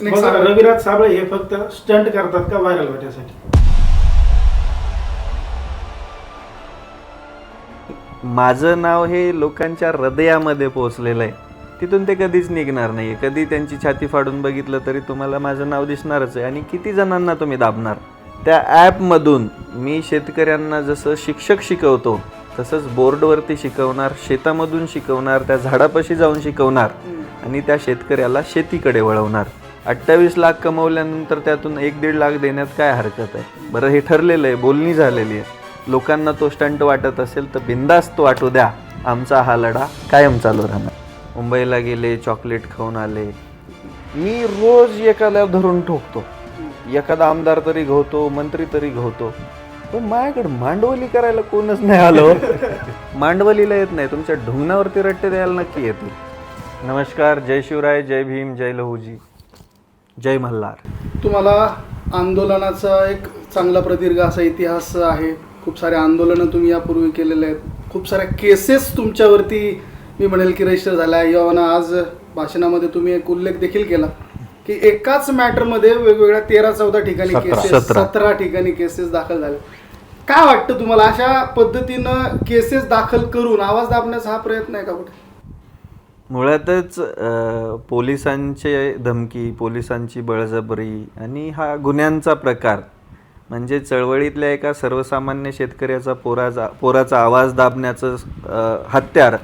रविराज साबळे हे फक्त स्टंट करतात का व्हायरल होण्यासाठी? माझं नाव हे लोकांच्या हृदयामध्ये पोहोचलेलं आहे, तिथून ते कधीच निघणार नाही. कधी त्यांची छाती फाडून बघितलं तरी तुम्हाला माझं नाव दिसणारच आहे. आणि किती जणांना तुम्ही दाबणार? त्या ॲपमधून मी शेतकऱ्यांना जसं शिक्षक शिकवतो तसंच बोर्डवरती शिकवणार, शेतामधून शिकवणार, त्या झाडापाशी जाऊन शिकवणार आणि त्या शेतकऱ्याला शेतीकडे वळवणार. 28 लाख कमवल्यानंतर त्यातून 1-1.5 लाख देण्यात काय हरकत आहे? बरं, हे ठरलेलं आहे, बोलणी झालेली आहे. लोकांना तो स्टंट वाटत असेल तर बिंदास्त वाटू द्या. आमचा हा लढा कायम चालू राहणार. मुंबईला गेले, चॉकलेट खाऊन आले. मी रोज एखाद्या धरून ठोकतो, एखादा आमदार तरी घोवतो, मंत्री तरी घोवतो, पण माझ्याकडे मांडवली करायला कोणच नाही आलो. मांडवलीला येत नाही, तुमच्या ढुंगणावरती रट्टे द्यायला नक्की येतील. नमस्कार, जय शिवराय, जय भीम, जय लहूजी, जय मल्हार. तुम्हाला आंदोलनाचा एक चांगला प्रदीर्घ असा इतिहास आहे. खूप सारे आंदोलनं तुम्ही यापूर्वी केलेले आहेत. खूप साऱ्या केसेस तुमच्यावरती मी म्हणेल की रजिस्टर झाल्या. यावना आज भाषणामध्ये तुम्ही एक उल्लेख देखील केला की एकाच मॅटरमध्ये वेगवेगळ्या 13-14 ठिकाणी केसेस, 17 ठिकाणी केसेस दाखल झाले. काय वाटतं तुम्हाला, अशा पद्धतीनं केसेस दाखल करून आवाज दाबण्याचा हा प्रयत्न आहे का कुठे? मुळातच पोलिसांचे धमकी, पोलिसांची बळजबरी आणि हा गुन्ह्यांचा प्रकार म्हणजे चळवळीतल्या एका सर्वसामान्य शेतकऱ्याचा पोराचा आवाज दाबण्याचं हत्यार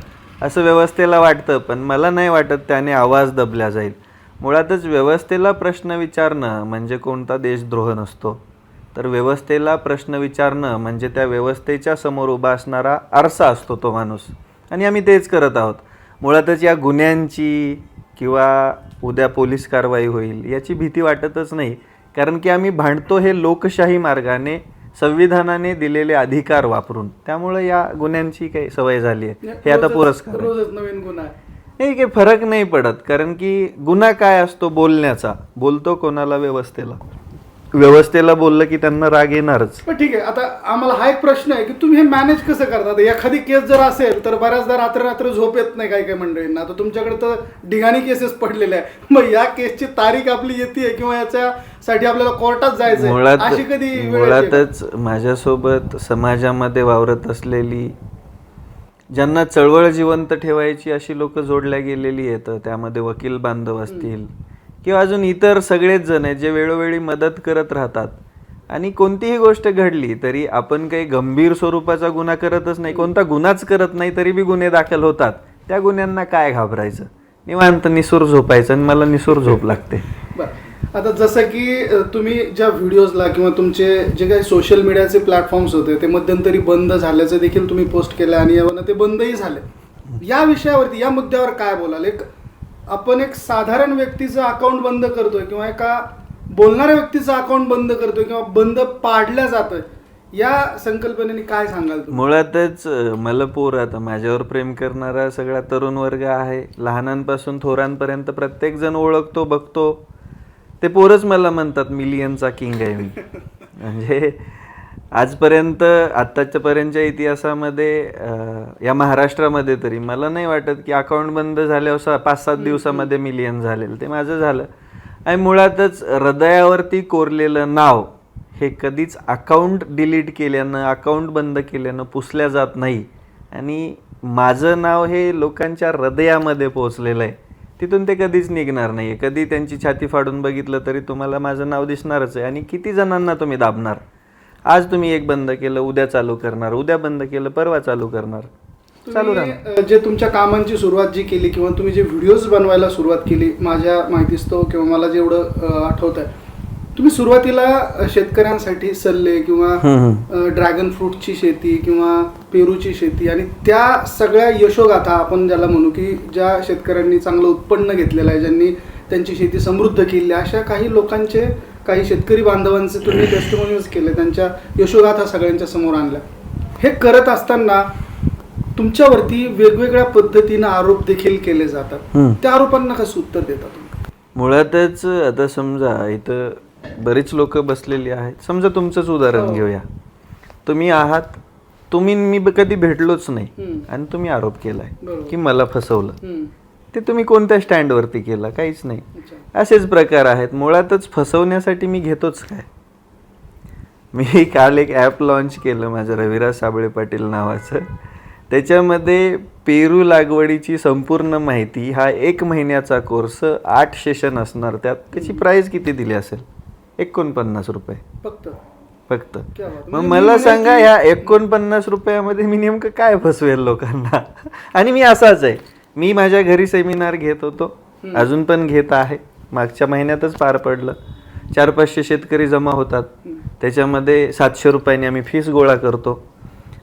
असं व्यवस्थेला वाटतं. पण मला नाही वाटत त्याने आवाज दबला जाईल. मुळातच व्यवस्थेला प्रश्न विचारणं म्हणजे कोणता देशद्रोह नसतो, तर व्यवस्थेला प्रश्न विचारणं म्हणजे त्या व्यवस्थेच्या समोर उभा असणारा आरसा असतो तो माणूस. आणि आम्ही तेच करत आहोत. मुळातच या गुन्ह्यांची किंवा उद्या पोलीस कारवाई होईल याची भीती वाटतच नाही, कारण की आम्ही भांडतो हे लोकशाही मार्गाने, संविधानाने दिलेले अधिकार वापरून. त्यामुळे या गुन्ह्यांची काही सवय झाली आहे. हे आता पुरस्कार रोजच नवीन गुन्हा आहे. नाही, काही फरक नाही पडत, कारण की गुन्हा काय असतो? बोलण्याचा. बोलतो कोणाला? व्यवस्थेला. व्यवस्थेला बोललं की त्यांना राग येणारच. पण ठीक आहे, आता आम्हाला हा एक प्रश्न आहे की तुम्ही हे मॅनेज कसं करतात? एखादी केस जर असेल तर बऱ्याचदा रात्र झोप येत नाही काही काही मंडळींना. आता तुमच्याकडे तर ढिगाणी केसेस पडलेल्या आहे. मग या केसची तारीख आपली येते किंवा याच्यासाठी आपल्याला कोर्टात जायचं, अशी कधी वेळ येते? मुळातच माझ्यासोबत समाजामध्ये वावरत असलेली, ज्यांना चळवळ जिवंत ठेवायची अशी लोक जोडल्या गेलेली आहेत. त्यामध्ये वकील बांधव असतील किंवा अजून इतर सगळेच जण आहेत जे वेळोवेळी मदत करत राहतात. आणि कोणतीही गोष्ट घडली तरी आपण काही गंभीर स्वरूपाचा गुन्हा करतच नाही, कोणता गुन्हाच करत नाही तरी बी गुन्हे दाखल होतात. त्या गुन्ह्यांना काय घाबरायचं? निवांत निसूर झोपायचं. आणि मला निसूर झोप लागते. बरं, आता जसं की तुम्ही ज्या व्हिडिओजला किंवा तुमचे जे काही सोशल मीडियाचे प्लॅटफॉर्म्स होते ते मध्यंतरी बंद झाल्याचं देखील तुम्ही पोस्ट केलं आणि यावरनं ते बंदही झाले. या विषयावरती, या मुद्द्यावर काय बोलाल? आपण एक साधारण व्यक्तीचं अकाउंट बंद करतोय किंवा एका बोलणाऱ्या व्यक्तीचं अकाउंट बंद करतोय किंवा बंद पाडल्या जातोय, या संकल्पनेने काय सांगाल तुम्ही? मुळातच मला आता माझ्यावर प्रेम करणारा सगळा तरुण वर्ग आहे. लहानांपासून थोरांपर्यंत प्रत्येक जण ओळखतो, बघतो. ते पोरच मला म्हणतात मिलियनचा किंग आहे मी. म्हणजे आजपर्यंत, आत्ताच्यापर्यंतच्या इतिहासामध्ये या महाराष्ट्रामध्ये तरी मला नाही वाटत की अकाउंट बंद झाल्यावर 5-7 दिवसामध्ये मिलियन झालेलं. ते माझं झालं. आणि मुळातच हृदयावरती कोरलेलं नाव हे कधीच अकाउंट डिलीट केल्यानं, अकाउंट बंद केल्यानं पुसल्या जात नाही. आणि माझं नाव हे लोकांच्या हृदयामध्ये पोहोचलेलं आहे, तिथून ते कधीच निघणार नाही. कधी त्यांची छाती फाडून बघितलं तरी तुम्हाला माझं नाव दिसणारच आहे. आणि किती जणांना तुम्ही दाबणार? आज तुम्ही एक बंद केलं, उद्या चालू करणार, उद्या बंद केलं, परवा चालू करणार, चालू राहणार. जे तुमच्या कामांची सुरुवात जी केली किंवा तुम्ही जे व्हिडिओज बनवायला सुरुवात केली, माझ्या माहितीस्तव किंवा मला जेवढं आठवत आहे, तुम्ही सुरुवातीला शेतकऱ्यांसाठी सल्ले किंवा ड्रॅगन फ्रूटची शेती किंवा पेरूची शेती आणि त्या सगळ्या यशोगाथा आपण ज्याला म्हणू की ज्या शेतकऱ्यांनी चांगलं उत्पन्न घेतलेलं आहे, ज्यांनी त्यांची शेती समृद्ध केली, अशा काही लोकांचे, काही शेतकरी बांधवांचे तुम्ही टेस्टिमोनियल्स केले, त्यांच्या यशोगाथा सगळ्यांच्या समोर आणल्या. हे करत असताना तुमच्यावरती वेगवेगळ्या पद्धतीनं आरोप देखील केले जातात. त्या आरोपांना कसं उत्तर देता तुम्ही? मुळातच आता समजा इथं बरीच लोक बसलेली आहेत. समजा तुमचंच उदाहरण घेऊया. तुम्ही आहात, मी कधी भेटलोच नाही आणि तुम्ही आरोप केलाय की मला फसवलं. ते तुम्ही कोणत्या स्टँडवरती केला? काहीच नाही. अच्छा. असेच प्रकार आहेत. मुळातच फसवण्यासाठी मी घेतोच काय. मी काल एक ॲप लॉन्च केलं माझं, रविराज साबळे पाटील नावाचं. त्याच्यामध्ये पेरू लागवडीची संपूर्ण माहिती, हा 1 महिन्याचा कोर्स, 8 सेशन असणार. त्यात त्याची प्राईस किती दिली असेल? 49 रुपये फक्त. क्या बात. मग म्हणजे मला मी सांगा, म्हणाल ह्या 49 रुपयामध्ये मी नेमकं काय फसवेल लोकांना? आणि मी असाच आहे. मी माझ्या घरी सेमिनार घेत होतो, अजून पण घेत आहे. मागच्या महिन्यातच पार पडलं. 400-500 शेतकरी जमा होतात. त्याच्यामध्ये 700 रुपयांनी आम्ही फीस गोळा करतो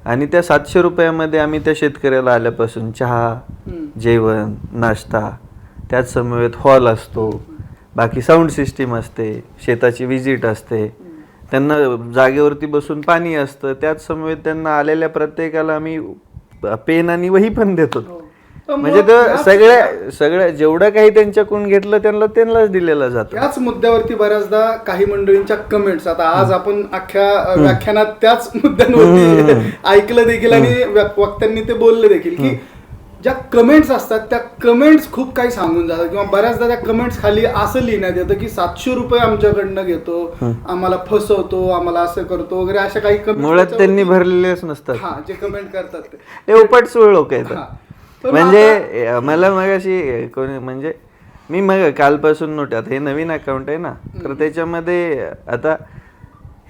आणि त्या 700 रुपयामध्ये आम्ही त्या शेतकऱ्याला आल्यापासून चहा, जेवण, नाश्ता, त्याच समवेत हॉल असतो, बाकी साऊंड सिस्टीम असते, शेताची विजिट असते, त्यांना जागेवरती बसून पाणी असतं, त्याच समवेत त्यांना आलेल्या प्रत्येकाला आम्ही पेन आणि वही पण देतो. म्हणजे तर सगळ्या जेवढं काही त्यांच्याकडून घेतलं त्यांनाच दिलेलं जातं. याच मुद्द्यावरती बऱ्याचदा काही मंडळींच्या कमेंट्स, आता आज आपण अख्ख्या व्याख्यानात त्याच मुद्द्यांवरती ऐकलं देखील आणि वक्त्यांनी ते बोलले देखील की ज्या कमेंट्स असतात त्या कमेंट्स खूप काही सांगून जातात, किंवा बऱ्याचदा त्या कमेंट्स खाली असं लिहिण्यात येतं की 700 रुपये आमच्याकडनं घेतो, आम्हाला फसवतो, आम्हाला असं करतो वगैरे, अशा काही कमेंट मुळात त्यांनी भरलेलेच नसतात. हा, जे कमेंट करतात ते उपटसूळ लोक आहेत. पण म्हणजे मला मगाशी कोणी, म्हणजे मी मग कालपासून नोट, आता हे नवीन अकाउंट आहे ना, तर त्याच्यामध्ये आता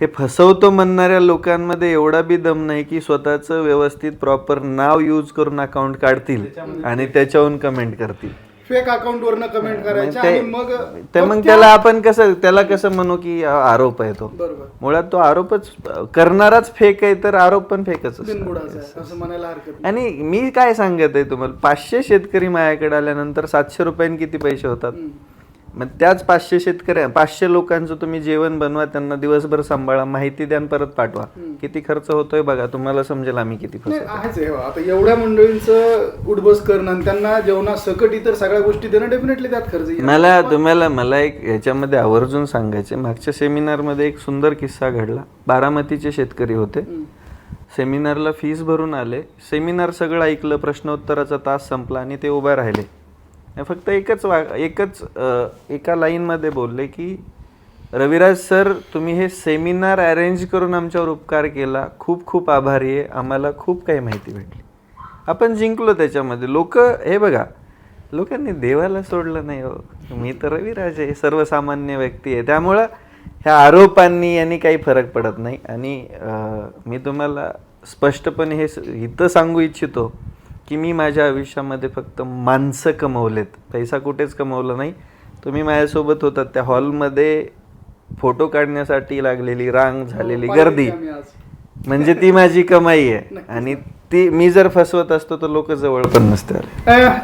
हे फसवतो म्हणणाऱ्या लोकांमध्ये एवढा बी दम नाही की स्वतःचं व्यवस्थित प्रॉपर नाव यूज करून अकाउंट काढतील आणि त्याच्यावरून कमेंट करतील. फेक अकाउंट वरनं कमेंट करायचे आणि मग त्याला आपण त्याला कसं म्हणू की आरोप आहे तो. बरोबर. मुळात तो आरोपच करणाराच फेक आहे, तर आरोप पण फेकच बिनबुडाचं आहे असं म्हणायला हरकत नाही. आणि मी काय सांगत आहे तुम्हाला, 500 शेतकरी माझ्याकडे आल्यानंतर 700 रुपयांनी किती पैसे होतात? मग त्याच 500 शेतकऱ्या, 500 लोकांचं तुम्ही जेवण बनवा, त्यांना दिवसभर सांभाळा, माहिती द्या, परत पाठवा. किती खर्च होतोय बघा, तुम्हाला समजेल आम्ही किती आहेच. आता एवढ्या मंडळींचं उठबस करणं आणि त्यांना जेवणासकट इतर सगळ्या गोष्टी देणं, डेफिनेटली त्यात खर्च येईल. मला एक याच्यामध्ये आवर्जून सांगायचे, मागच्या सेमिनारमध्ये एक सुंदर किस्सा घडला. बारामतीचे शेतकरी होते. सेमिनारला फीस भरून आले, सेमिनार सगळं ऐकलं, प्रश्नोत्तराचा तास संपला आणि ते उभे राहिले. फक्त एकच एका लाईनमध्ये बोलले की रविराज सर, तुम्ही हे सेमिनार अरेंज करून आमच्यावर उपकार केला, खूप खूप आभारी आहे, आम्हाला खूप काही माहिती भेटली, आपण जिंकलो त्याच्यामध्ये. हे बघा, लोकांनी देवाला सोडलं नाही हो. मी तर रविराज आहे, सर्वसामान्य व्यक्ती आहे, त्यामुळं ह्या आरोपांनी यांनी काही फरक पडत नाही. आणि मी तुम्हाला स्पष्टपणे हे इथं सांगू इच्छितो की मी माझ्या आयुष्यामध्ये फक्त माणसं कमवलेत, पैसा कुठेच कमवला नाही. तुम्ही माझ्यासोबत होतात त्या हॉलमध्ये, फोटो काढण्यासाठी लागलेली रांग, झालेली गर्दी, म्हणजे ती माझी कमाई आहे. आणि ती मी जर फसवत असतो तर लोक जवळ पण नसते.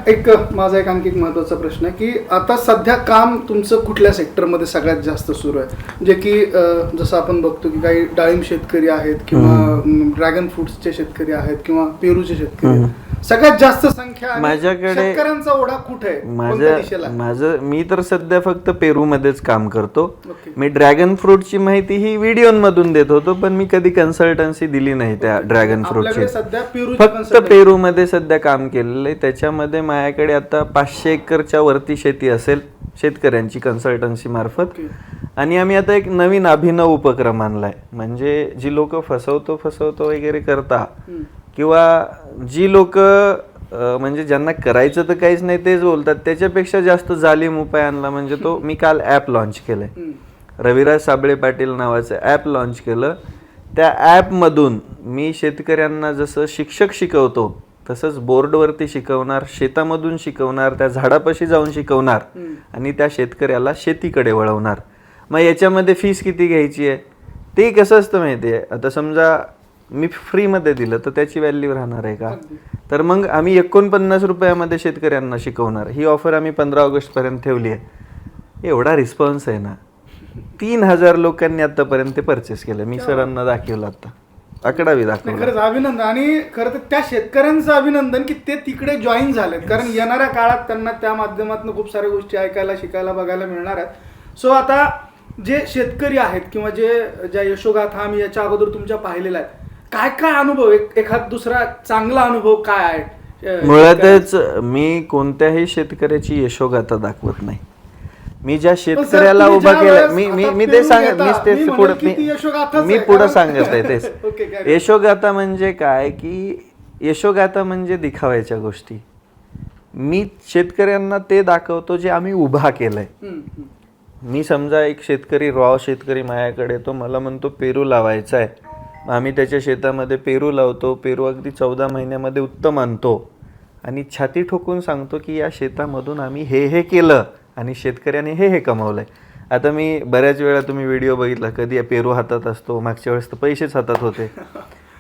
एक माझा आणखी एक महत्वाचा प्रश्न आहे की आता सध्या काम तुमचं कुठल्या सेक्टरमध्ये सगळ्यात जास्त सुरू आहे? जे की जसं आपण बघतो की काही डाळिंब शेतकरी आहेत, किंवा ड्रॅगन फ्रूट्सचे शेतकरी आहेत, किंवा पेरूचे शेतकरी आहेत. सगळ्यात जास्त संख्या माझ्याकडे, शेतकऱ्यांचा ओढा कुठे आहे? मी तर सध्या फक्त पेरूमध्येच काम करतो. मी ड्रॅगन फ्रूटची माहिती ही व्हिडिओमधून देत होतो, पण मी कधी कन्सल्टन्सी दिली नाही त्या ड्रॅगन फ्रूटची. फक्त पेरूमध्ये सध्या काम केलेलं आहे. त्याच्यामध्ये माझ्याकडे आता 500 एकरच्या वरती शेती असेल शेतकऱ्यांची, कन्सल्टन्सी मार्फत. आणि आम्ही आता एक नवीन अभिनव उपक्रम आणलाय. म्हणजे जी लोक फसवतो वगैरे करता, किंवा जी लोक म्हणजे ज्यांना करायचं तर काहीच नाही तेच बोलतात, त्याच्यापेक्षा जास्त जालीम उपाय आणला. म्हणजे तो मी काल ॲप लॉन्च केलंय, रविराज साबळे पाटील नावाचं ॲप लॉन्च केलं. त्या ॲपमधून मी शेतकऱ्यांना जसं शिक्षक शिकवतो तसंच बोर्डवरती शिकवणार, शेतामधून शिकवणार, त्या झाडापाशी जाऊन शिकवणार आणि त्या शेतकऱ्याला शेतीकडे वळवणार. मग याच्यामध्ये फीस किती घ्यायची आहे ते कसं असतं माहिती आहे? आता समजा मी फ्रीमध्ये दिलं तर त्याची व्हॅल्यू राहणार आहे का? तर मग आम्ही 49 रुपयामध्ये शेतकऱ्यांना शिकवणार. ही ऑफर आम्ही 15 ऑगस्टपर्यंत ठेवली आहे. एवढा रिस्पॉन्स आहे ना, 3000 लोकांनी आतापर्यंत ते परचेस केलं. मी सरांना दाखवलं, आता आकडावी दाखवला. खरंच अभिनंदन. आणि खरं तर त्या शेतकऱ्यांचं अभिनंदन की ते तिकडे जॉईन झालेत, कारण येणाऱ्या काळात त्यांना त्या माध्यमातून खूप साऱ्या गोष्टी ऐकायला, शिकायला, बघायला मिळणार आहेत. सो आता जे शेतकरी आहेत किंवा ज्या यशोगाथा आम्ही याच्या अगोदर तुमच्या पाहिलेल्या आहेत, काय काय अनुभव, एखाद दुसरा चांगला अनुभव काय आहे मुळातच मी कोणत्याही शेतकऱ्याची यशोगाथा दाखवत नाही. मी ज्या शेतकऱ्याला तुम्ही उभा ज्या केलं वेळेस मी मी आता मी ते पेरून सांग घेता, मीच तेच मी पुढे म्हणेन की ती यशोगाथाच मी आहे, पुढे कारण- सांगत आहे तेच. Okay, carry on. यशोगाथा म्हणजे काय की यशोगाथा म्हणजे दिखावायच्या गोष्टी. मी शेतकऱ्यांना ते दाखवतो जे आम्ही उभा केलंय. मी समजा एक शेतकरी रॉ शेतकरी माझ्याकडे तो मला म्हणतो पेरू लावायचा आहे. आम्ही त्याच्या शेतामध्ये पेरू लावतो. पेरू अगदी 14 महिन्यामध्ये उत्तम आणतो आणि छाती ठोकून सांगतो की या शेतामधून आम्ही हे केलं आणि शेतकऱ्याने हे कमवलंय. आता मी बऱ्याच वेळा तुम्ही व्हिडिओ बघितला, कधी पेरू हातात असतो, मागच्या वेळेस तर पैसेच हातात होते.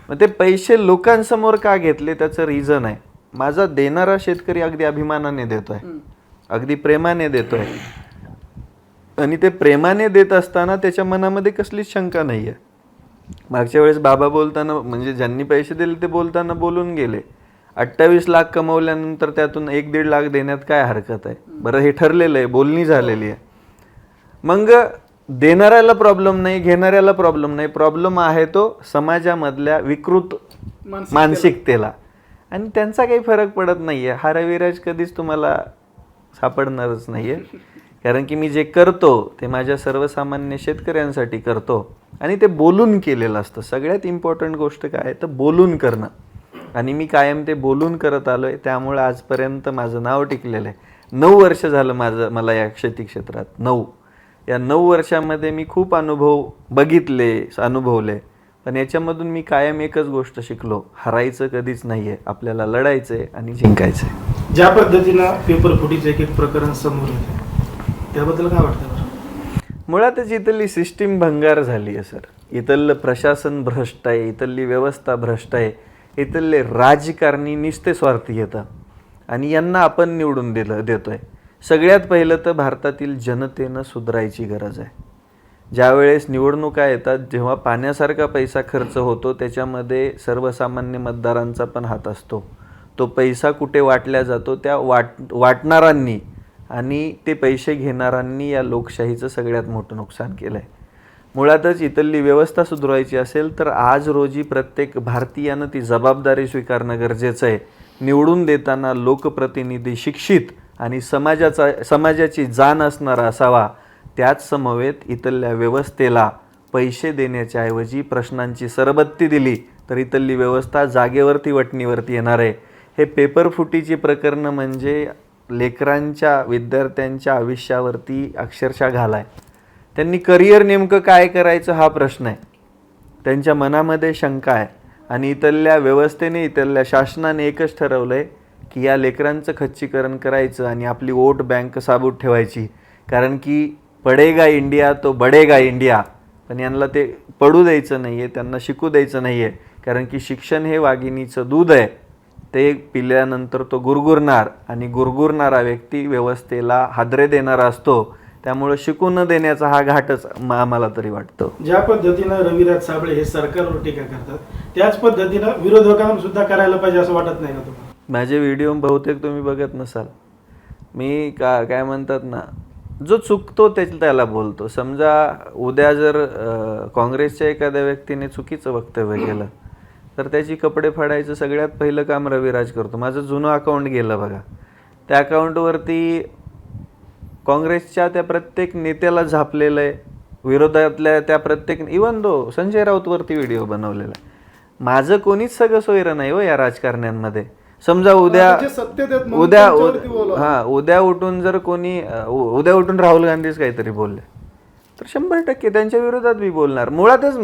मग ते पैसे लोकांसमोर का घेतले त्याचं रिझन आहे. माझा देणारा शेतकरी अगदी अभिमानाने देतोय, अगदी प्रेमाने देतोय आणि ते प्रेमाने देत असताना त्याच्या मनामध्ये कसलीच शंका नाही आहे. मागच्या वेळेस बाबा बोलताना म्हणजे ज्यांनी पैसे दिले ते बोलताना बोलून गेले 28 लाख कमवल्यानंतर त्यातून 1-1.5 लाख देण्यात काय हरकत आहे. बरं हे ठरलेलं आहे, बोलणी झालेली आहे. मग देणाऱ्याला प्रॉब्लेम नाही, घेणाऱ्याला प्रॉब्लेम नाही. प्रॉब्लेम आहे तो समाजामधल्या विकृत मानसिकतेला आणि त्यांचा काही फरक पडत नाही आहे. हा रविराज कधीच तुम्हाला सापडणारच नाही आहे. कारण की मी जे करतो ते माझ्या सर्वसामान्य शेतकऱ्यांसाठी करतो आणि ते बोलून केलेलं असतं. सगळ्यात इम्पॉर्टंट गोष्ट काय आहे तर बोलून करणं आणि मी कायम ते बोलून करत आलो आहे. त्यामुळे आजपर्यंत माझं नाव टिकलेलं आहे. 9 वर्ष झालं मला या शेती क्षेत्रात. 9 या 9 वर्षामध्ये मी खूप अनुभव अनुभवले. पण याच्यामधून मी कायम एकच गोष्ट शिकलो, हरायचं कधीच नाही आहे. आपल्याला लढायचं आहे आणि जिंकायचं आहे. ज्या पद्धतीनं पेपर फुटीचं एक प्रकरण समोर येतं त्याबद्दल काय वाटतं बरं? मुळातच इथली सिस्टीम भंगार झाली आहे सर. इथलं प्रशासन भ्रष्ट आहे, इथली व्यवस्था भ्रष्ट आहे, इथले राजकारणी निस्ते स्वार्थी येतात आणि यांना आपण निवडून देतोय. सगळ्यात पहिलं तर भारतातील जनतेनं सुधारायची गरज आहे. ज्यावेळेस निवडणुका येतात जेव्हा पाण्यासारखा पैसा खर्च होतो त्याच्यामध्ये सर्वसामान्य मतदारांचा पण हात असतो. तो पैसा कुठे वाटला जातो त्या वाटणाऱ्यांनी आणि ते पैसे घेणाऱ्यांनी या लोकशाहीचं सगळ्यात मोठं नुकसान केलं आहे. मुळातच इथली व्यवस्था सुधारायची असेल तर आज रोजी प्रत्येक भारतीयानं ती जबाबदारी स्वीकारणं गरजेचं आहे. निवडून देताना लोकप्रतिनिधी शिक्षित आणि समाजाची जाण असणारा असावा. त्याच समवेत इथल्या व्यवस्थेला पैसे देण्याच्या ऐवजी प्रश्नांची सरबत्ती दिली तर इथली व्यवस्था जागेवरती वटणीवरती येणार आहे. हे पेपर फुटीची प्रकरणं म्हणजे लेकरांच्या विद्यार्थ्यांच्या आयुष्यावरती अक्षरशः घालाय. त्यांनी करिअर नेमकं काय करायचं हा प्रश्न आहे. त्यांच्या मनामध्ये शंका आहे आणि इथल्या व्यवस्थेने इथल्या शासनाने एकच ठरवलं आहे की या लेकरांचं खच्चीकरण करायचं आणि आपली वोट बँक साबूत ठेवायची. कारण की पडेगा इंडिया तो बडेगा इंडिया. पण यांना ते पडू द्यायचं नाही आहे, त्यांना शिकू द्यायचं नाही आहे. कारण की शिक्षण हे वाघिणीचं दूध आहे. ते पिल्यानंतर तो गुरगुरणार आणि गुरगुरणारा व्यक्ती व्यवस्थेला हादरे देणारा असतो. त्यामुळे शिकू न देण्याचा हा घाटच आम्हाला तरी वाटतं. ज्या पद्धतीनं रविराज साबळे हे सरकारवर टीका करतात त्याच पद्धतीनं विरोधकांना सुद्धा करायला पाहिजे असं वाटत नाही का तुम्हाला? माझे व्हिडिओ बहुतेक तुम्ही बघत नसाल. मी काय म्हणतात ना, जो चुकतो त्याला बोलतो. समजा उद्या जर काँग्रेसच्या एखाद्या व्यक्तीने चुकीचं वक्तव्य केलं तर त्याची कपडे फाडायचं सगळ्यात पहिलं काम रविराज करतो. माझं जुनं अकाउंट गेलं बघा, त्या अकाउंटवरती काँग्रेसच्या त्या प्रत्येक नेत्याला झापलेलं आहे. विरोधातल्या त्या प्रत्येक इवन दो संजय राऊतवरती व्हिडिओ बनवलेला आहे. माझं कोणीच सगळं सोयरं नाही हो या राजकारण्यांमध्ये. समजा उद्या उठून जर कोणी उद्या उठून राहुल गांधीच काहीतरी बोलले तर 100% त्यांच्या विरोधात मी बोलणार. मुळातच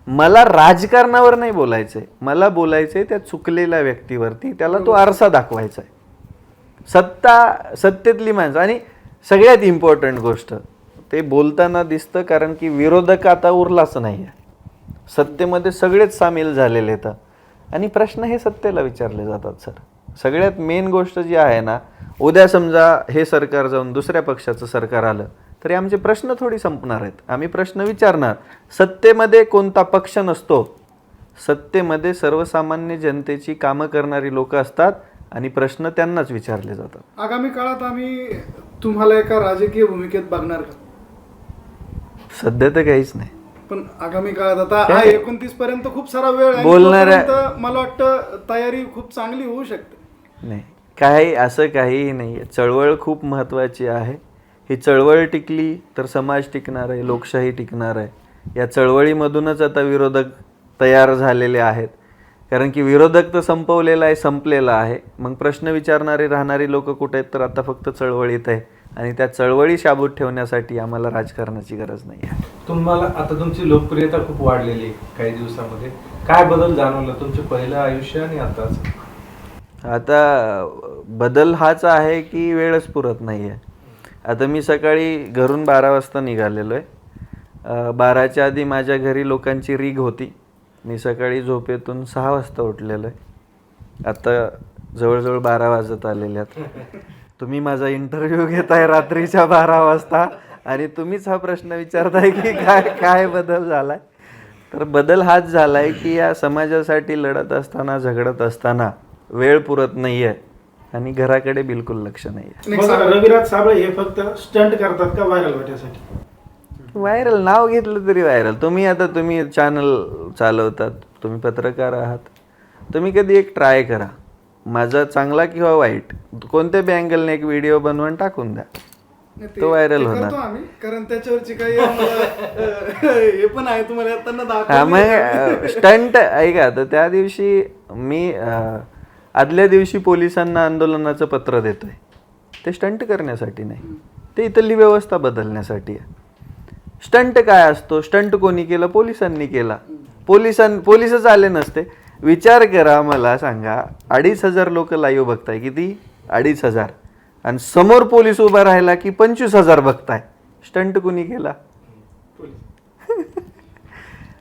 मला राजकारणावर नाही बोलायचंय, मला बोलायचंय त्या चुकलेल्या व्यक्तीवरती. त्याला तो आरसा दाखवायचा आहे. सत्तेतली माणसं आणि सगळ्यात इम्पॉर्टंट गोष्ट ते बोलताना दिसतं कारण की विरोधक आता उरलाच नाही आहे. सत्तेमध्ये सगळेच सामील झालेले आहेत आणि प्रश्न हे सत्तेला विचारले जातात सर. सगळ्यात मेन गोष्ट जी आहे ना, उद्या समजा हे सरकार जाऊन दुसऱ्या पक्षाचं सरकार आलं तरी आमचे प्रश्न थोडी संपणार आहेत. आम्ही प्रश्न विचारणार. सत्तेमध्ये कोणता पक्ष नसतो, सत्तेमध्ये सर्वसामान्य जनतेची कामं करणारी लोक असतात आणि प्रश्न त्यांनाच विचारले जातात. आगामी काळात आम्ही तुम्हाला एका राजकीय भूमिकेत बघणार का? सध्या तर काहीच नाही. पण आगामी काळात आता हा 29 पर्यंत खूप सारा वेळ आहे. बोलणाऱ्या- तोपर्यंत मला वाटतं तयारी खूप चांगली होऊ शकते. नाही, काही असं काहीही नाही आहे. चळवळ खूप महत्त्वाची आहे. ही चळवळ टिकली तर समाज टिकणार आहे, लोकशाही टिकणार आहे. या चळवळीमधूनच आता विरोधक तयार झालेले आहेत. कारण की विरोधक तर संपवलेला आहे, संपलेला आहे. मग प्रश्न विचारणारे राहणारी लोक कुठे आहेत? तर आता फक्त चळवळीत आहे. आणि त्या चळवळी शाबूत ठेवण्यासाठी आम्हाला राजकारणाची गरज नाही आहे. तुम्हाला आता तुमची लोकप्रियता खूप वाढलेली आहे काही दिवसामध्ये. काय बदल जाणवलं तुमचं पहिलं आयुष्य आणि आताच? आता बदल हाच आहे की वेळच पुरत नाही आहे. आता मी सकाळी घरून 12 वाजता निघालेलो आहे. 12च्या आधी माझ्या घरी लोकांची रीग होती. मी सकाळी झोपेतून 6 वाजता उठलेलो आहे. आता जवळजवळ 12 वाजत आलेले आहेत. तुम्ही माझा इंटरव्ह्यू घेताय रात्रीच्या 12 वाजता आणि तुम्हीच हा प्रश्न विचारताय की काय बदल झालाय. तर बदल हाच झालाय की या समाजासाठी लढत असताना, झगडत असताना वेळ पुरत नाहीये आणि घराकडे बिलकुल लक्ष नाहीये. बघा, रविराज साबळे हे फक्त स्टंट करतात का व्हायरल होण्यासाठी? व्हायरल नाव घेतलं तरी व्हायरल. तुम्ही चॅनल चालवतात, तुम्ही पत्रकार आहात, तुम्ही कधी एक ट्राय करा. माझा चांगला किंवा वाईट कोणत्या बी अँगलने एक व्हिडिओ बनवून टाकून द्या, तो व्हायरल होणार. आम्ही कारण त्याच्यावरची काही हे पण आहे तुम्हाला त्यांना हा, दाखवलं. मग स्टंट ऐका. तर त्या दिवशी मी आदल्या दिवशी पोलिसांना आंदोलनाचं पत्र देतोय. ते स्टंट करण्यासाठी नाही, ते इथली व्यवस्था बदलण्यासाठी आहे. स्टंट काय असतो? स्टंट कोणी केलं? पोलिसांनी केला. पोलिसच आले नसते. विचार करा, मला सांगा, 2,500 लोक लाईव्ह बघताय. किती? 2,500. आणि समोर पोलीस उभा राहिला की 25,000 बघताय. स्टंट कोणी केला?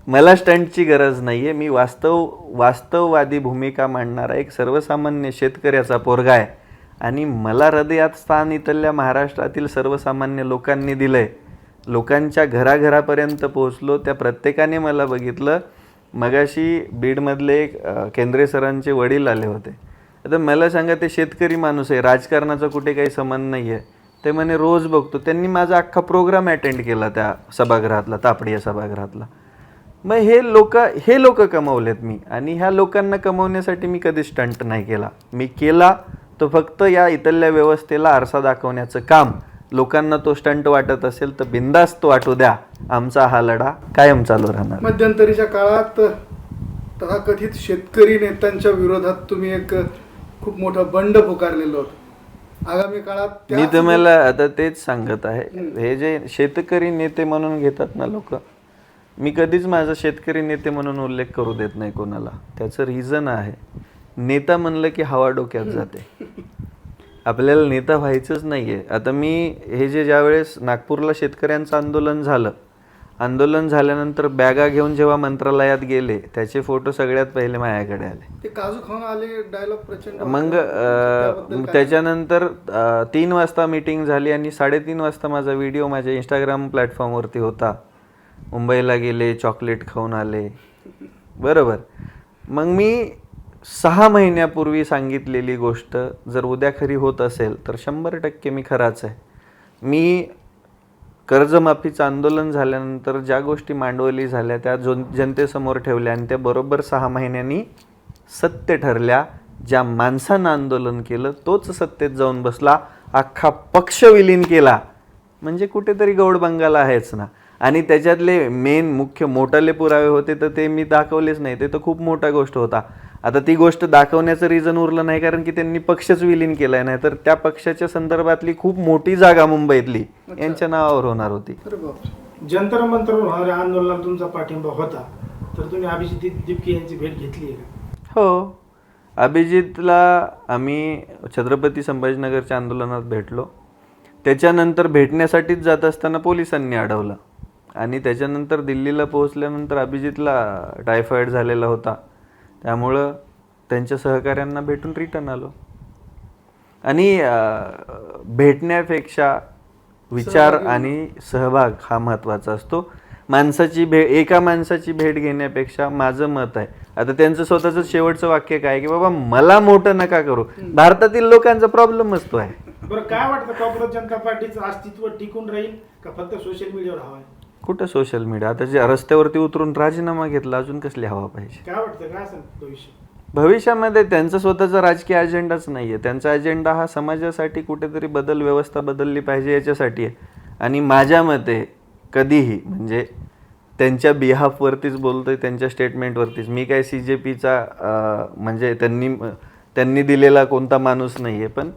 मला स्टंटची गरज नाहीये. मी वास्तववादी भूमिका मांडणारा एक सर्वसामान्य शेतकऱ्याचा पोरगा आहे आणि मला हृदयात स्थान इथल्या महाराष्ट्रातील सर्वसामान्य लोकांनी दिलंय. लोकांच्या घराघरापर्यंत पोहोचलो. त्या प्रत्येकाने मला बघितलं. मगाशी बीडमधले एक केंद्रे सरांचे वडील आले होते. आता मला सांगा, ते शेतकरी माणूस आहे, राजकारणाचा कुठे काही संबंध नाही आहे. ते म्हणे रोज बघतो. त्यांनी माझा अख्खा प्रोग्राम अटेंड केला त्या सभागृहातला, तापडी या सभागृहातला. मग हे लोक कमवलेत मी, आणि ह्या लोकांना कमवण्यासाठी मी कधी स्टंट नाही केला. मी केला तो फक्त या इथल्या व्यवस्थेला आरसा दाखवण्याचं काम. लोकांना तो स्टंट वाटत असेल तर बिंदास्त वाटू द्या. आमचा हा लढा कायम चालू राहणार. मध्यंतरीच्या काळात तथाकथित शेतकरी नेत्यांच्या विरोधात तुम्ही एक खूप मोठं बंड पुकारलेलं होतं. आगामी काळात मी तुम्हाला आता तेच सांगत आहे. हे जे शेतकरी नेते म्हणून घेतात ना लोक, मी कधीच माझा शेतकरी नेते म्हणून उल्लेख करू देत नाही कोणाला. त्याचं रिझन आहे, नेता म्हणलं की हवा डोक्यात जाते. आपल्याला नेता व्हायचंच नाही आहे. आता मी हे ज्यावेळेस नागपूरला शेतकऱ्यांचं आंदोलन झाल्यानंतर बॅगा घेऊन जेव्हा मंत्रालयात गेले, त्याचे फोटो सगळ्यात पहिले माझ्याकडे आले. ते काजू खाऊन आले डायलॉग प्रचंड. मग त्याच्यानंतर 3 वाजता मीटिंग झाली आणि 3:30 वाजता माझा व्हिडिओ माझ्या इंस्टाग्राम प्लॅटफॉर्मवरती होता. मुंबईला गेले, चॉकलेट खाऊन आले, बरोबर. मग मी 6 महिन्यापूर्वी सांगितलेली गोष्ट जर उद्या खरी होत असेल तर 100% मी खराच आहे. मी कर्जमाफीचं आंदोलन झाल्यानंतर ज्या गोष्टी मांडवली झाल्या त्या जनतेसमोर ठेवल्या आणि त्या बरोबर 6 महिन्यांनी सत्य ठरल्या. ज्या माणसानं आंदोलन केलं तोच सत्तेत जाऊन बसला, अख्खा पक्ष विलीन केला, म्हणजे कुठेतरी गौड बंगाल आहेच ना. आणि त्याच्यातले मुख्य मोठाले पुरावे होते तर ते मी दाखवलेच नाही. ते तर खूप मोठा गोष्ट होता. आता ती गोष्ट दाखवण्याचं रिझन उरलं नाही, कारण की त्यांनी पक्षच विलीन केलाय. नाही तर त्या पक्षाच्या संदर्भातली खूप मोठी जागा मुंबईतली यांच्या नावावर होणार होती. जंतर मंतरवर होणाऱ्या आंदोलनाला तुमचा पाठिंबा होता, तर तुम्ही अभिजित दिपके यांची भेट घेतली आहे का? हो, अभिजितला आम्ही छत्रपती संभाजीनगरच्या आंदोलनात भेटलो. त्याच्यानंतर भेटण्यासाठीच जात असताना पोलिसांनी अडवलं आणि त्याच्यानंतर दिल्लीला पोहोचल्यानंतर अभिजितला टायफॉइड झालेला होता. त्यामुळं त्यांच्या सहकाऱ्यांना भेटून रिटर्न आलो. आणि भेटण्यापेक्षा विचार आणि सहभाग हा महत्त्वाचा असतो. एका माणसाची भेट घेण्यापेक्षा माझं मत आहे, आता त्यांचं स्वतःचं शेवटचं वाक्य काय की बाबा मला मोठं नका करू. भारतातील लोकांचा प्रॉब्लेमच तो आहे. बरं, काय वाटतं, काँग्रेस जनता पार्टीचं अस्तित्व टिकून राहील का फक्त सोशल मीडियावर हवं आहे? कुठं सोशल मीडिया? आता जे रस्त्यावरती उतरून राजीनामा घेतला, अजून कसली हवा पाहिजे? काय वाटतं, काय असेल भविष्य? भविष्यामध्ये त्यांचा स्वतःचा राजकीय अजेंडाच नाही आहे. त्यांचा अजेंडा हा समाजासाठी कुठेतरी व्यवस्था बदलली पाहिजे याच्यासाठी आहे. आणि माझ्या मते कधीही, म्हणजे त्यांच्या बिहाफवरतीच बोलतोय, त्यांच्या स्टेटमेंटवरतीच, मी काय CJPचा म्हणजे त्यांनी दिलेला कोणता माणूस नाही आहे, पण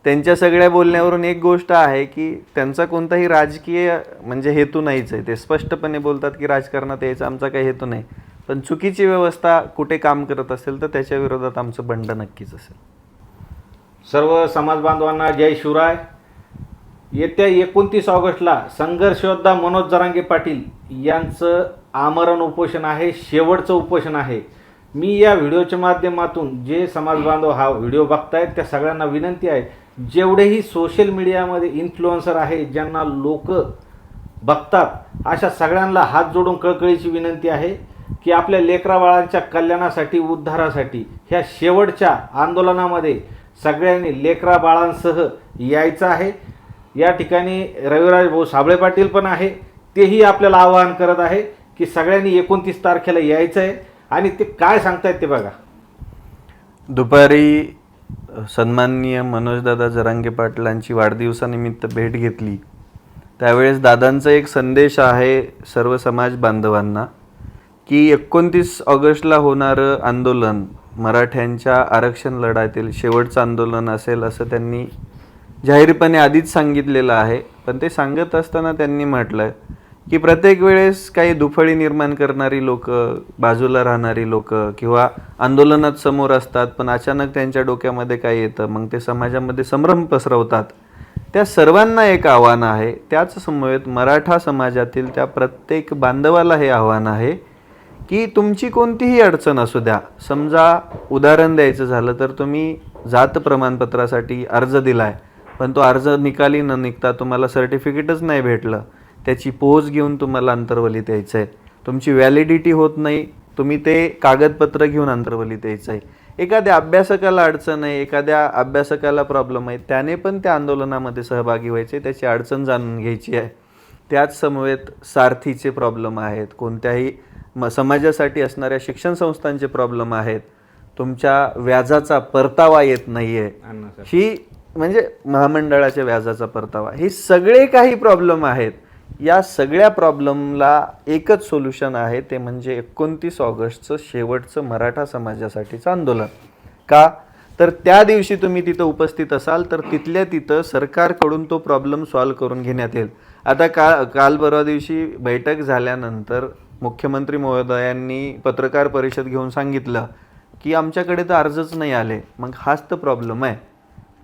त्यांच्या सगळ्या बोलण्यावरून एक गोष्ट आहे की त्यांचा कोणताही राजकीय म्हणजे हेतू नाहीच आहे. ते स्पष्टपणे बोलतात की राजकारणात यायचा आमचा काही हेतू नाही, पण चुकीची व्यवस्था कुठे काम करत असेल तर त्याच्या विरोधात आमचं बंड नक्कीच असेल. सर्व समाज बांधवांना जय शिवराय. येत्या 29 ऑगस्टला संघर्ष योद्धा मनोज जरांगे पाटील यांचं आमरण उपोषण आहे, शेवटचं उपोषण आहे. मी या व्हिडिओच्या माध्यमातून जे समाज बांधव हा व्हिडिओ बघतायत त्या सगळ्यांना विनंती आहे, जेवढेही सोशल मीडियामध्ये इन्फ्लुएन्सर आहे, ज्यांना लोक बघतात, अशा सगळ्यांना हात जोडून कळकळीची विनंती आहे की आपल्या लेकराबाळांच्या कल्याणासाठी, उद्धारासाठी ह्या शेवटच्या आंदोलनामध्ये सगळ्यांनी लेकराबाळांसह यायचं आहे. या ठिकाणी रविराज भाऊ साबळे पाटील पण आहे, तेही आपल्याला आवाहन करत आहे की सगळ्यांनी 29 तारखेला यायचं आहे. आणि ते काय सांगतायत ते बघा. दुपारी सन्माननीय मनोजदादा जरांगे पाटलांची वाढदिवसानिमित्त भेट घेतली, त्यावेळेस दादांचा एक संदेश आहे सर्व समाज बांधवांना की 29 ऑगस्टला होणारं आंदोलन मराठ्यांच्या आरक्षण लढ्यातील शेवटचं आंदोलन असेल असं त्यांनी जाहीरपणे आधीच सांगितलेलं आहे. पण ते सांगत असताना त्यांनी म्हटलं की प्रत्येक वेळेस काही दुफळी निर्माण करणारी लोक, बाजूला राहणारी लोक किंवा आंदोलनात समोर असतात, पण अचानक त्यांच्या डोक्यामध्ये काय येतं, मग ते समाजामध्ये संभ्रम पसरवतात. त्या सर्वांना एक आव्हान आहे, त्याच समवेत मराठा समाजातील त्या प्रत्येक बांधवाला हे आव्हान आहे की तुमची कोणतीही अडचण असू द्या, समजा उदाहरण द्यायचं झालं तर तुम्ही जात प्रमाणपत्रासाठी अर्ज दिलाय, पण तो अर्ज निकाली न निघता तुम्हाला सर्टिफिकेटच नाही भेटलं, त्याची पोच घेऊन तुम्हाला अंतर्वलीत यायचं आहे, तुमची व्हॅलिडिटी होत नाही, तुम्ही ते कागदपत्र घेऊन अंतर्वलीत यायचं आहे. एखाद्या अभ्यासकाला अडचण आहे, एखाद्या अभ्यासकाला प्रॉब्लेम आहे, त्याने पण त्या आंदोलनामध्ये सहभागी व्हायचे, त्याची अडचण जाणून घ्यायची आहे. त्याच समवेत सारथीचे प्रॉब्लेम आहेत, कोणत्याही समाजासाठी असणाऱ्या शिक्षण संस्थांचे प्रॉब्लेम आहेत, तुमच्या व्याजाचा परतावा येत नाही आहे, ही म्हणजे महामंडळाच्या व्याजाचा परतावा, हे सगळे काही प्रॉब्लेम आहेत. या सगळ्या प्रॉब्लेमला एकच सोल्युशन आहे, ते म्हणजे 29 ऑगस्टचं शेवटचं मराठा समाजासाठीचं आंदोलन. का तर त्या दिवशी तुम्ही तिथं उपस्थित असाल तर तिथल्या तिथं सरकारकडून तो प्रॉब्लेम सॉल्व्ह करून घेण्यात येईल. आता काल परवा दिवशी बैठक झाल्यानंतर मुख्यमंत्री महोदयांनी पत्रकार परिषद घेऊन सांगितलं की आमच्याकडे तर अर्जच नाही आले. मग हाच तर प्रॉब्लेम आहे,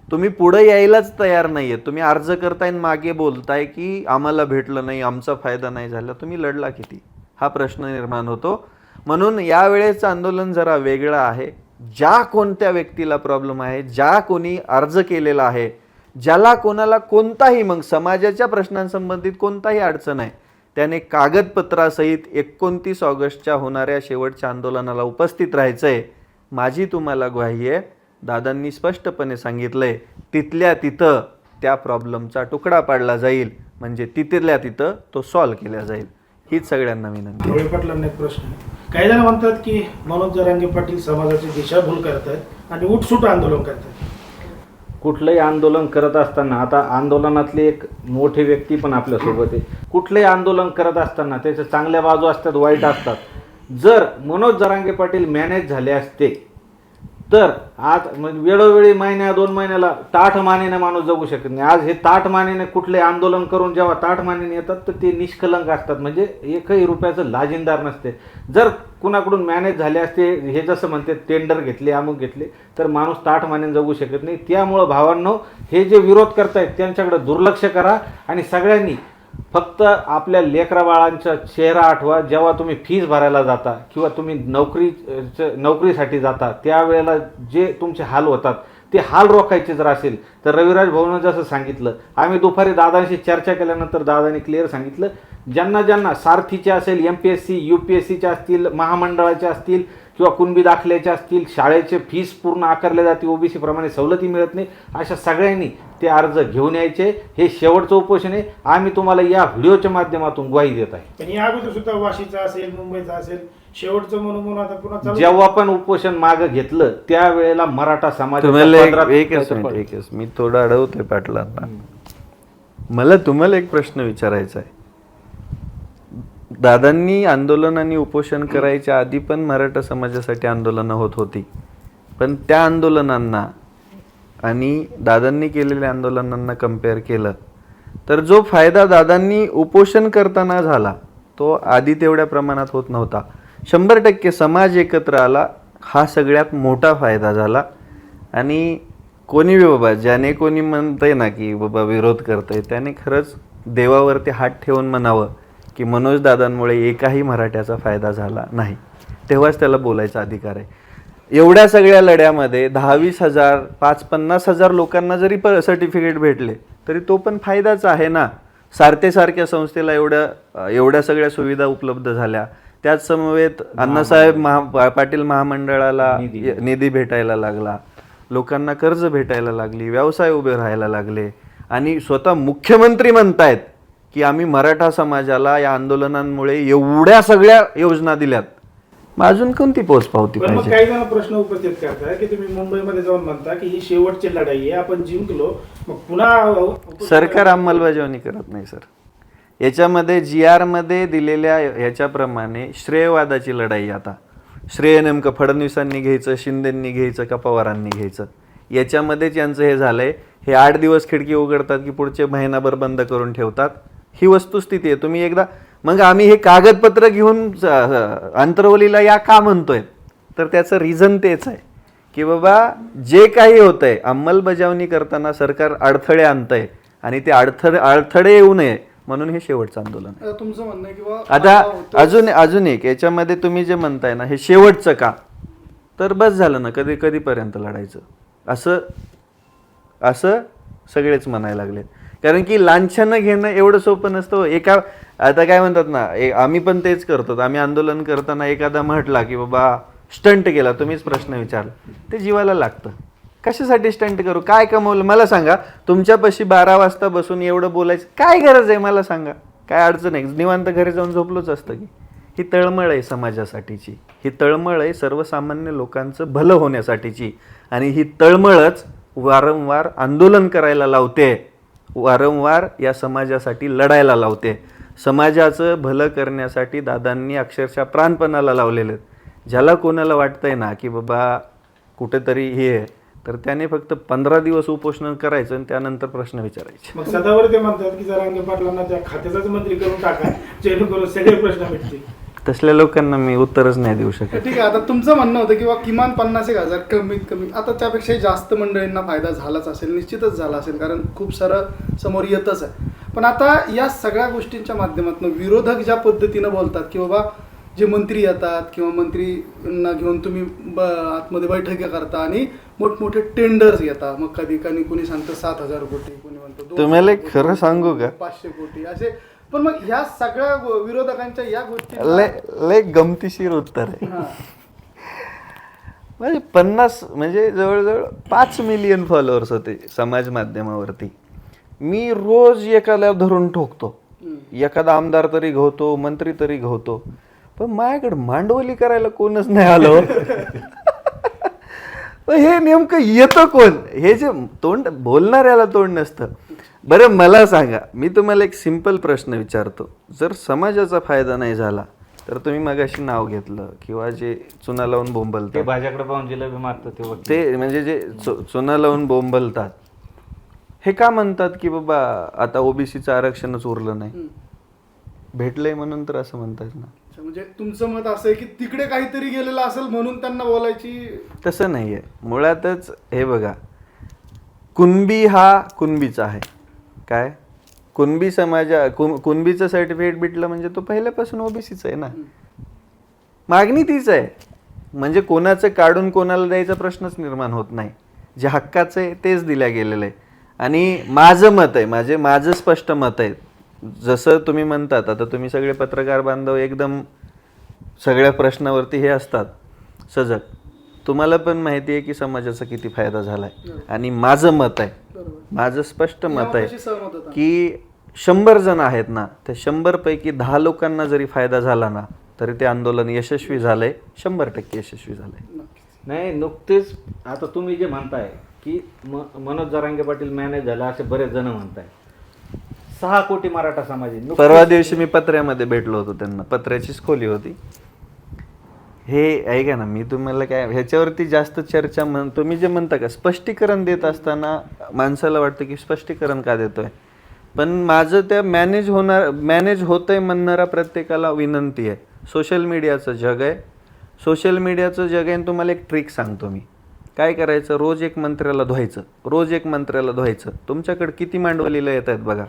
तुम्ही पुढे यायलाच तयार नाही आहे. तुम्ही अर्ज करताय आणि मागे बोलताय की आम्हाला भेटलं नाही, आमचा फायदा नाही झाला, तुम्ही लढला किती, हा प्रश्न निर्माण होतो. म्हणून यावेळेचं आंदोलन जरा वेगळं आहे. ज्या कोणत्या व्यक्तीला प्रॉब्लेम आहे, ज्या कोणी अर्ज केलेला आहे, ज्याला कोणाला कोणताही मग समाजाच्या प्रश्नांसंबंधित कोणताही अडचण आहे, त्याने कागदपत्रासहित 29 ऑगस्टच्या होणाऱ्या शेवटच्या आंदोलनाला उपस्थित राहायचं आहे. माझी तुम्हाला ग्वाही आहे, दादांनी स्पष्टपणे सांगितलंय, तिथल्या तिथं त्या प्रॉब्लेमचा तुकडा पाडला जाईल, म्हणजे तिथल्या तिथं तो सॉल्व्ह केला जाईल. हीच सगळ्यांना विनंती. साबळे पाटलांना एक प्रश्न आहे. काही जण म्हणतात की मनोज जरांगे पाटील समाजाची दिशाभूल करतात आणि उठसूट आंदोलन करतात. कुठलंही आंदोलन करत असताना, आता आंदोलनातले एक मोठे व्यक्ती पण आपल्यासोबत आहे, कुठलंही आंदोलन करत असताना त्याच्या चांगल्या बाजू असतात, वाईट असतात. जर मनोज जरांगे पाटील मॅनेज झाले असते तर आज वेळोवेळी महिन्या 2 महिन्याला ताठ मानेने माणूस जगू शकत नाही. आज हे ताठ मानेने कुठले आंदोलन करून जेव्हा ताठ मानेने येतात तर ते निष्कलंक असतात, म्हणजे एकही रुपयाचं लाजिनदार नसते. जर कुणाकडून मॅनेज झाले असते, हे जसं म्हणते टेंडर घेतले, अमुक घेतले, तर माणूस ताठ मानेने जगू शकत नाही. त्यामुळं भावांनो, हे जे विरोध करतायत त्यांच्याकडे दुर्लक्ष करा आणि सगळ्यांनी फक्त आपल्या लेकराबाळांचा चेहरा आठवा. जेव्हा तुम्ही फीस भरायला जाता किंवा तुम्ही नोकरीसाठी जाता, त्यावेळेला जे तुमचे हाल होतात ते हाल रोखायचे जर असेल तर रविराज भाऊनं जसं सांगितलं, आम्ही दुपारी दादांशी चर्चा केल्यानंतर दादांनी क्लिअर सांगितलं, ज्यांना ज्यांना सारथीचे असेल, MPSC UPSCच्या असतील, महामंडळाच्या असतील, किंवा कुणबी दाखल्याच्या असतील, शाळेचे फीस पूर्ण आकारल्या जाते, ओबीसी प्रमाणे सवलती मिळत नाही, अशा सगळ्यांनी ते अर्ज घेऊन यायचे. हे शेवटचं उपोषण आहे. आम्ही तुम्हाला या व्हिडिओच्या माध्यमातून ग्वाही देत आहे. पण या अगोदर सुद्धा वाशीचा असेल, मुंबईचा असेल, शेवटचं म्हणून आता पुन्हा चालू जेव्हा पण उपोषण मागं घेतलं त्यावेळेला मराठा समाज एकच मी थोडं अडवतोय पाटलांना. मला तुम्हाला एक प्रश्न विचारायचा आहे. दादांनी आंदोलन आणि उपोषण करायच्या आधी पण मराठा समाजासाठी आंदोलनं होत होती, पण त्या आंदोलनांना आणि दादांनी केलेल्या आंदोलनांना कम्पेअर केलं तर जो फायदा दादांनी उपोषण करताना झाला तो आधी तेवढ्या प्रमाणात होत नव्हता. 100% समाज एकत्र आला, हा सगळ्यात मोठा फायदा झाला. आणि कोणी बाबा ज्याने कोणी म्हणतंय ना की बाबा विरोध करतंय त्याने खरंच देवावरती हात ठेवून म्हणावं की मनोज दादांमुळे एकाही मराठ्याचा फायदा झाला नाही, तेव्हाच त्याला बोलायचा अधिकार आहे. एवढ्या सगळ्या लढ्यामध्ये 10-20 50,000 लोकांना जरी सर्टिफिकेट भेटले तरी तो पण फायदाच आहे ना. सारख्या संस्थेला एवढ्या सगळ्या सुविधा उपलब्ध झाल्या, त्याच समवेत अण्णासाहेब पाटील महामंडळाला निधी भेटायला लागला, लोकांना कर्ज भेटायला लागली, व्यवसाय उभे राहायला लागले, आणि स्वतः मुख्यमंत्री म्हणतायत की आम्ही मराठा समाजाला या आंदोलनांमुळे एवढ्या सगळ्या योजना दिल्यात. मग अजून कोणती पोचपावती पण मग पाहिजे? काही जण प्रश्न उपस्थित करतात की तुम्ही मुंबईमध्ये जाऊन म्हणता की ही शेवटची लढाई आहे, आपण जिंकलो, मग पुन्हा सरकार अंमलबजावणी करत नाही सर. याच्यामध्ये GR मध्ये दिलेल्या ह्याच्याप्रमाणे श्रेयवादाची लढाई. आता श्रेय नेमकं फडणवीसांनी घ्यायचं, शिंदेंनी घ्यायचं का पवारांनी घ्यायचं, याच्यामध्येच यांचं हे झालंय. हे 8 दिवस खिडकी उघडतात की पुढचे महिनाभर बंद करून ठेवतात. ही वस्तुस्थिती आहे. तुम्ही एकदा मग आम्ही हे कागदपत्र घेऊन आंतरवलीला या का म्हणतोय, तर त्याचं रिझन तेच आहे की बाबा जे काही होतंय अंमलबजावणी करताना सरकार अडथळे आणतंय आणि ते अडथळे येऊ नये म्हणून हे शेवटचं आंदोलन आहे. तुमचं म्हणणं आहे किंवा आता अजून एक याच्यामध्ये तुम्ही जे म्हणताय ना हे शेवटचं का, तर बस झालं ना, कधीपर्यंत लढायचं असं सगळेच म्हणायला लागलेत. कारण की लांछनं घेणं एवढं सोपं नसतं. आता काय म्हणतात ना, आम्ही पण तेच करतो. आम्ही आंदोलन करताना एखादा म्हटला की बाबा स्टंट केला, तुम्हीच प्रश्न विचारला, ते जीवाला लागतं. कशासाठी स्टंट करू, काय कमवलं मला सांगा. तुमच्यापाशी 12 वाजता बसून एवढं बोलायचं काय गरज आहे मला सांगा. काय अडचण आहे, निवांत घरी जाऊन झोपलोच असतं की. ही तळमळ आहे समाजासाठीची, ही तळमळ आहे सर्वसामान्य लोकांचं भलं होण्यासाठीची, आणि ही तळमळच वारंवार आंदोलन करायला लावते, वारंवार या समाजासाठी लढायला लावते. समाजाचं भलं करण्यासाठी दादांनी अक्षरशः प्राणपणाला लावलेले. ज्याला कोणाला वाटतंय ना की बाबा कुठेतरी हे आहे, तर त्याने फक्त 15 दिवस उपोषण करायचं आणि त्यानंतर प्रश्न विचारायचे. मग सदावर ते म्हणतात की जरांगे पाटलांना त्या खात्याचाच मंत्री करून टाका, जेणेकरून सगळे प्रश्न भेटतील. तसल्या लोकांना मी उत्तरच नाही देऊ शकत. ठीक आहे. आता तुमचं म्हणणं होतं किंवा किमान 50,000 कमीत कमी, आता त्यापेक्षा जास्त मंडळींना फायदा झालाच असेल, निश्चितच झाला असेल, कारण खूप सारं समोर येतच आहे. पण आता या सगळ्या गोष्टींच्या माध्यमातून विरोधक ज्या पद्धतीनं बोलतात की बाबा जे मंत्री येतात किंवा मंत्रींना घेऊन तुम्ही आतमध्ये बैठकी करता आणि मोठमोठे टेंडर्स येतात, मग कधी कोणी सांगतं 7,000 कोटी, कोणी म्हणतो तुम्हाला एक खरं सांगू का, 500 कोटी असे. पण मग ह्या सगळ्या विरोधकांच्या या गोष्टी लय गमतीशीर उत्तर आहे. म्हणजे 50 म्हणजे जवळजवळ 5 मिलियन फॉलोअर्स होते समाज माध्यमावरती. मी रोज एकाला धरून ठोकतो, एखादा आमदार तरी घावतो, मंत्री तरी घावतो, पण माझ्याकडे मांडवली करायला कोणच नाही आलो. हे नेमकं येतं कोण, हे जे तोंड बोलणाऱ्याला तोंड नसतं. बरं मला सांगा, मी तुम्हाला एक सिंपल प्रश्न विचारतो. जर समाजाचा फायदा नाही झाला तर तुम्ही मगाशी नाव घेतलं किंवा जे चुना लावून बोंबलतात, भाज्याकडे पाहून जिलेबी मारतं ते म्हणजे जे चुना लावून बोंबलतात, हे का म्हणतात की बाबा आता ओबीसीचं आरक्षणच उरलं नाही, भेटलंय म्हणून तर असं म्हणतात ना. म्हणजे तुमचं मत असं आहे की तिकडे काहीतरी गेलेलं असेल म्हणून त्यांना बोलायची. तसं नाहीये. मुळातच हे बघा, कुणबी हा कुणबीचा आहे. काय कुणबी कुणबीचं सर्टिफिकेट भेटलं म्हणजे तो पहिल्यापासून ओबीसीचा आहे ना. मागणी तीच आहे. म्हणजे कोणाचं काढून कोणाला द्यायचा प्रश्नच निर्माण होत नाही. जे हक्काचं आहे तेच दिल्या गेलेलं आहे. आणि माझं मत आहे, माझं स्पष्ट मत आहे, जसं तुम्ही म्हणतात, आता तुम्ही सगळे पत्रकार बांधव एकदम सगळ्या प्रश्नावरती हे असतात, सजग. तुम्हाला पण माहिती आहे की समाजाचा किती फायदा झाला आहे. आणि माझं मत आहे, बरोबर. माझं स्पष्ट मत आहे याच्याशी सहमत होता. की 100 जण आहेत ना, त्या 100 पैकी 10 लोकांना जरी फायदा झाला ना तरी ते आंदोलन यशस्वी झालंय, 100% यशस्वी झालंय. नाही, नुकतेच आता तुम्ही जे म्हणताय की मनोज जरांगे पाटील मॅनेज झाला असे बरेच जण म्हणताय. 6 कोटी मराठा समाज आहे. नुकतेच- परवा दिवशी मी पत्र्यामध्ये भेटलो होतो त्यांना, पत्र्याचीच खोली होती. हे ऐका ना, मी तुम्हाला काय ह्याच्यावरती जास्त चर्चा तुम्ही जे म्हणता का स्पष्टीकरण देत असताना माणसाला वाटतं की स्पष्टीकरण का देतोय, पण माझं त्या मॅनेज होतंय म्हणणारा प्रत्येकाला विनंती आहे. सोशल मीडियाचं जग आहे, सोशल मीडियाचं जग आहे. आणि तुम्हाला एक ट्रिक सांगतो मी, काय करायचं, रोज एक मंत्र्याला धुवायचं. तुमच्याकडे किती मांडवलीला येत आहेत बघा.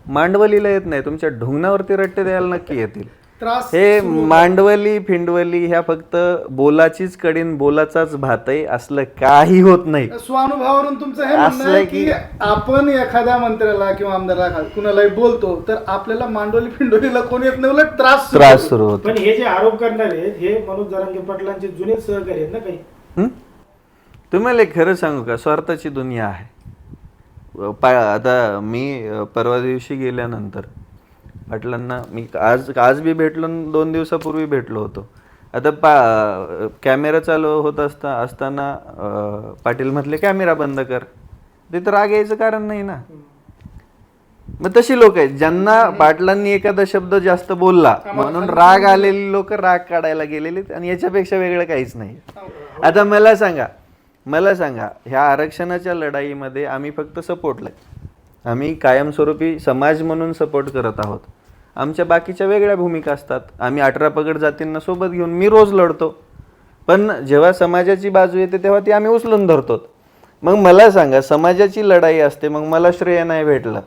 मांडवलीला येत नाही, तुमच्या ढुंगणावरती रट्टे द्यायला नक्की येतील. त्रास हे मांडवली फिंडवली ह्या फक्त बोलाचीच कडीन बोलाचाच भात आहे, असलं काही होत नाही. स्वानुभवावरून तुमचं हे असलं म्हणणं आहे की की- आपण एखाद्या मंत्र्याला किंवा आमदाराला कुणालाही बोलतो तर आपल्याला मांडवली फिंडवलीला कोणी येत नाही, उलट त्रास सुरू होतो. पण हे जे आरोप करणारे आहेत हे मनोज जरांगे पाटलांचे जुने सहकारी आहेत ना काही. तुम्हाला एक खरं सांगू का, स्वार्थाची दुनिया आहे. आता मी परवा दिवशी गेल्यानंतर पाटलांना मी आज बी भेटलो, 2 दिवसापूर्वी भेटलो होतो. आता कॅमेरा चालू होत असताना पाटील म्हटले कॅमेरा बंद कर. ते तर राग यायचं कारण नाही ना. मग तशी लोक आहेत ज्यांना पाटलांनी एखादा शब्द जास्त बोलला म्हणून राग आलेली लोक राग काढायला गेलेली, आणि याच्यापेक्षा वेगळं काहीच नाही. आता मला सांगा ह्या आरक्षणाच्या लढाईमध्ये आम्ही फक्त सपोर्टला, आम्ही कायमस्वरूपी समाज म्हणून सपोर्ट करत आहोत. आमच्या बाकीच्या वेगळ्या भूमिका असतात. आम्ही 18 पगड जातींना सोबत घेऊन मी रोज लढतो, पण जेव्हा समाजाची बाजू येते तेव्हा ती आम्ही उचलून धरतो. मग मला सांगा, समाजाची लढाई असते, मग मला श्रेय नाही भेटलं.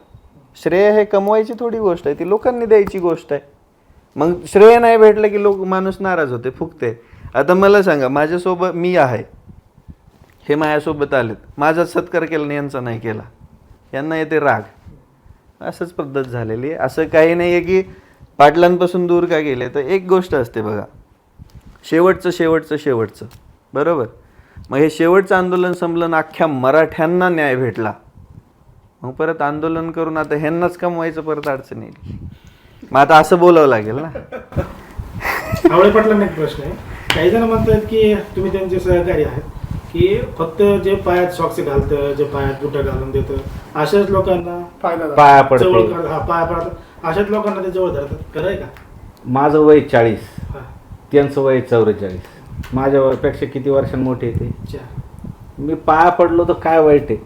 श्रेय हे कमवायची थोडी गोष्ट आहे, ती लोकांनी द्यायची गोष्ट आहे. मग श्रेय नाही भेटलं की माणूस नाराज होते, फुगते. आता मला सांगा, माझ्यासोबत मी आहे, हे माझ्यासोबत आलेत, माझा सत्कार केला नाही, यांचा नाही केला, यांना येते राग. असंच पद्धत झालेली आहे. असं काही नाही आहे की पाटलांपासून दूर का गेले. तर एक गोष्ट असते बघा, शेवटचं बरोबर. मग हे शेवटचं आंदोलन संपलं, अख्ख्या मराठ्यांना न्याय भेटला, मग परत आंदोलन करून आता ह्यांनाच कमवायचं, परत अडचण येईल. मग आता असं बोलावं लागेल ना. आवळे पाटलांना एक प्रश्न आहे. काही जण म्हणतात की तुम्ही त्यांचे सहकारी आहात, की फक्त जे पायात सॉक्स घालतं, जे पायात बुटं घालून देतं, अशाच लोकांना फायदा झाला. पाया जवळ पडते. पाया पडतात, अशाच लोकांना ते जवळ धरतात. खरं आहे का? माझं वय 40, हा. त्यांचं वय 44. माझ्या वयापेक्षा किती वर्षांनी मोठे ते. अच्छा. मी पाया पडलो तर काय वाईट आहे.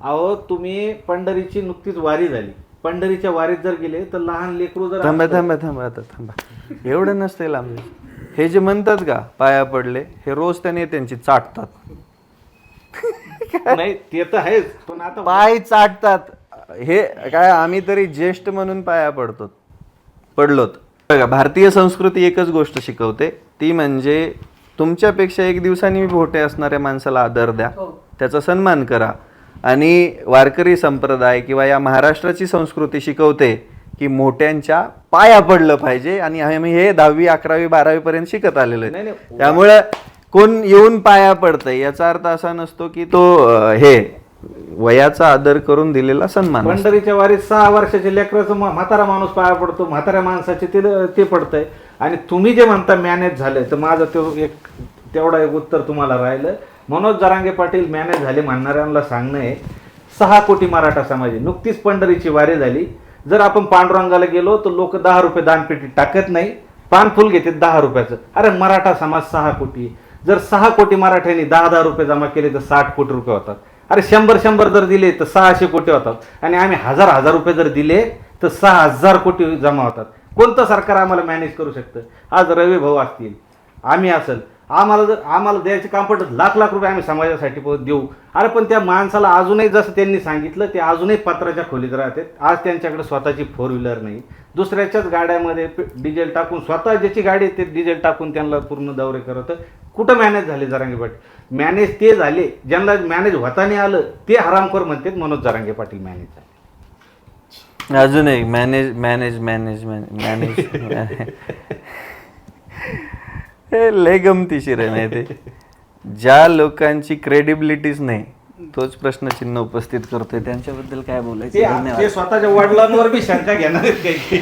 अहो, तुम्ही पंढरीची नुकतीच वारी झाली, पंढरीच्या वारीत जर गेले तर लहान लेकरू जर थांबा. एवढं नसते लांब. हे जे म्हणतात का पाया पडले, हे रोज त्या नेत्यांची चाटतात. नाही, ते तर आहेच, पण आता पाय चाटतात. हे काय, आम्ही तरी ज्येष्ठ म्हणून पाया पडलोत. बघा, भारतीय संस्कृती एकच गोष्ट शिकवते, ती म्हणजे तुमच्यापेक्षा 1 दिवसांनी मोठे असणाऱ्या माणसाला आदर द्या, त्याचा सन्मान करा. आणि वारकरी संप्रदाय किंवा या महाराष्ट्राची संस्कृती शिकवते की मोठ्यांच्या पाया पडलं पाहिजे. आणि आम्ही हे 10वी 11वी 12वी पर्यंत शिकत आलेलो आहे. नाही. त्यामुळे कोण येऊन पाया पडतंय याचा अर्थ असा नसतो की तो हे वयाचा आदर करून दिलेला सन्मान असतो. पंढरीच्या वारीत 6 वर्षाच्या लेकराचं म्हातारा माणूस पाया पडतो, म्हाताऱ्या माणसाचे ते पडतंय. आणि तुम्ही जे म्हणता मॅनेज झाले, तर माझं तेवढा एक उत्तर तुम्हाला राहिलं. मनोज जरांगे पाटील मॅनेज झाले म्हणणाऱ्यांना सांगणं आहे, 6 कोटी मराठा समाज आहे. नुकतीच पंढरीची वारी झाली. जर आपण पांडुरंगाला गेलो तर लोक 10 रुपये दानपेटीत टाकत नाही, पान फुल घेतात 10 रुपयाचं. अरे मराठा समाज 6 कोटी. जर 6 कोटी मराठ्यांनी 10 रुपये जमा केले तर 60 कोटी रुपये होतात. अरे 100 जर दिले तर 600 कोटी होतात. आणि आम्ही 1000 रुपये जर दिले तर 6000 कोटी जमा होतात. कोणतं सरकार आम्हाला मॅनेज करू शकतं? आज रवी भाऊ असतील, आम्ही असेल, आम्हाला द्यायचे काम पडत लाख रुपये आम्ही समाजासाठी देऊ. अरे पण त्या माणसाला अजूनही जसं त्यांनी सांगितलं, ते अजूनही पत्राच्या खोलीत राहतात. आज त्यांच्याकडे स्वतःची 4 व्हीलर नाही, दुसऱ्याच्याच गाड्यामध्ये डिझेल टाकून, स्वतः ज्याची गाडी आहे ते डिझेल टाकून त्यांना पूर्ण दौरे करत. कुठं मॅनेज झाले जरांगे पाटील? मॅनेज ते झाले ज्यांना मॅनेज होता नाही आलं, ते हरामखोर म्हणतात मनोज जरांगे पाटील मॅनेज झाले. अजून एक मॅनेज हे लय गमतीशीर आहे माहिती आहे. ज्या लोकांची क्रेडिबिलिटीच नाही तोच प्रश्नचिन्ह उपस्थित करतोय त्यांच्याबद्दल काय बोलायचं. धन्यवाद. ते स्वतःच्या वडिलांवर बी शंका घेणार आहेत काही